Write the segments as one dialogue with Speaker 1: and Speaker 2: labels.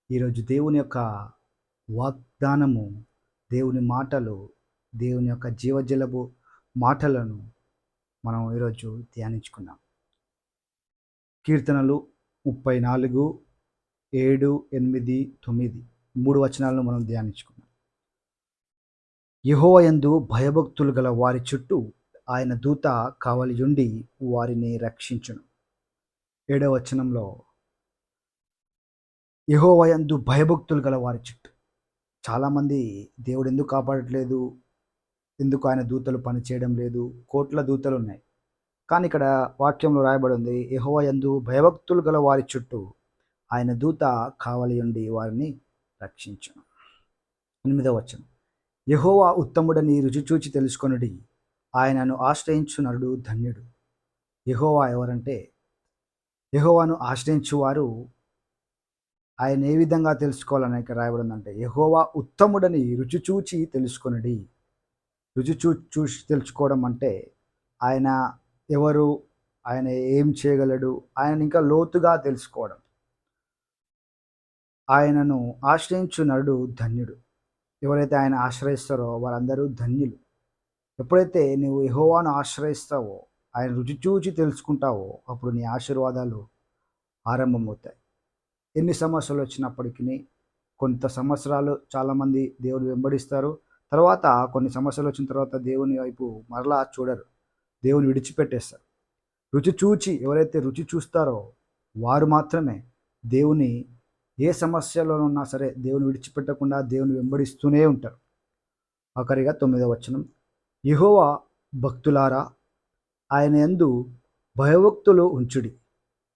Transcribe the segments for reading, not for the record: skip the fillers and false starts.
Speaker 1: ఈరోజు దేవుని యొక్క వాగ్దానము, దేవుని మాటలు, దేవుని యొక్క జీవజలపు మాటలను మనం ఈరోజు ధ్యానించుకుందాం. కీర్తనలు 34, 7, 8, 9 3 వచనాలను మనం ధ్యానించుకుందాం. యెహోవా యందు భయభక్తులు గల వారి చుట్టూ ఆయన దూత కావలియుండి వారిని రక్షించును. 7వ వచనంలో యెహోవా యందు భయభక్తులు గల వారి చుట్టూ. చాలామంది దేవుడు ఎందుకు కాపాడట్లేదు, ఎందుకు ఆయన దూతలు పనిచేయడం లేదు, కోట్ల దూతలు ఉన్నాయి. కానీ ఇక్కడ వాక్యంలో రాయబడి ఉంది, యెహోవా యందు భయభక్తులు గల వారి చుట్టూ ఆయన దూత కావలియుండి వారిని రక్షించును. 8వ వచనం, యెహోవా ఉత్తముడని రుచి చూచి తెలుసుకొనుడి, ఆయనను ఆశ్రయించు నరుడు ధన్యుడు. యెహోవా ఎవరంటే, యెహోవాను ఆశ్రయించువారు ఆయన ఏ విధంగా తెలుసుకోవాలని ఇక్కడ రాయబడిందంటే, యెహోవా ఉత్తముడని రుచి చూచి తెలుసుకొనుడి. చూసి తెలుసుకోవడం అంటే ఆయన ఎవరు, ఆయన ఏం చేయగలడు, ఆయన ఇంకా లోతుగా తెలుసుకోవడం. ఆయనను ఆశ్రయించు నరుడు ధన్యుడు. ఎవరైతే ఆయన ఆశ్రయిస్తారో వారందరూ ధన్యులు. ఎప్పుడైతే నువ్వు యెహోవాను ఆశ్రయిస్తావో, ఆయన రుచి చూచి తెలుసుకుంటావో, అప్పుడు నీ ఆశీర్వాదాలు ఆరంభమవుతాయి. ఎన్ని సమస్యలు వచ్చినప్పటికీ, కొంత సంవత్సరాలు చాలామంది దేవుని వెంబడిస్తారు. తర్వాత కొన్ని సమస్యలు వచ్చిన తర్వాత దేవుని వైపు మరలా చూడరు, దేవుని విడిచిపెట్టేస్తారు. రుచి చూచి ఎవరైతే రుచి చూస్తారో వారు మాత్రమే దేవుని ఏ సమస్యలో ఉన్నా సరే దేవుని విడిచిపెట్టకుండా దేవుని వెంబడిస్తూనే ఉంటారు. ఆఖరిగా 9వ వచనం, యెహోవా భక్తులారా ఆయన యందు భయభక్తులు ఉంచుడి,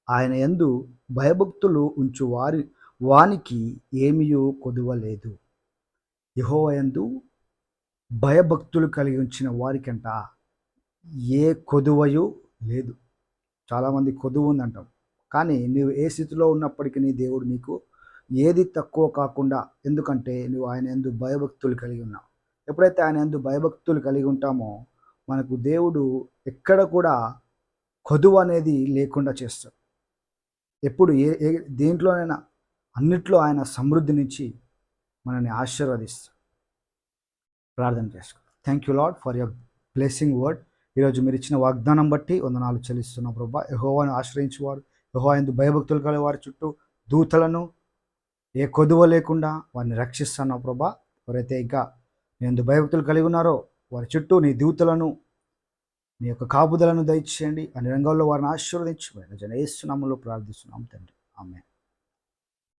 Speaker 1: ఆయన యందు భయభక్తులు ఉంచు వానికి ఏమీయూ కొదువలేదు. యెహోవా యందు భయభక్తులు కలిగి ఉంచిన వారికంట ఏ కొదువయు లేదు. చాలామంది కొదువు ఉందంటాం, కానీ నువ్వు ఏ స్థితిలో ఉన్నప్పటికీ దేవుడు నీకు ఏది తక్కువ కాకుండా, ఎందుకంటే నువ్వు ఆయన యందు భయభక్తులు కలిగి ఉన్నావు. ఎప్పుడైతే ఆయన యందు భయభక్తులు కలిగి ఉంటామో మనకు దేవుడు ఎక్కడ కూడా కొదువు అనేది లేకుండా చేస్తాడు. ఎప్పుడు ఏ ఏ దేంట్లోనైనా అన్నిట్లో ఆయన సమృద్ధినిచ్చి మనల్ని ఆశీర్వదిస్తాడు. ప్రార్థన చేసుకో. Thank you lord for your blessing word. ఈరోజు మీరు ఇచ్చిన వాగ్దానం బట్టి వందనాలు చెల్లిస్తున్నాం ప్రభా. యెహోవాను ఆశ్రయించేవారు, యెహోవా యందు భయభక్తులు కల వారి చుట్టూ దూతలను ఏ కొదువ లేకుండా వారిని రక్షిస్తున్నావు ప్రభా. ఎవరైతే ఇంకా నీ యందు భయభక్తులు కలిగి ఉన్నారో వారి చుట్టూ నీ దూతలను, నీ యొక్క కాపుదలను దయచేయండి. అన్ని రంగాల్లో వారిని ఆశీర్వదించమని యేసు నామములో ప్రార్థిస్తున్నాం తండ్రి, ఆమేన్.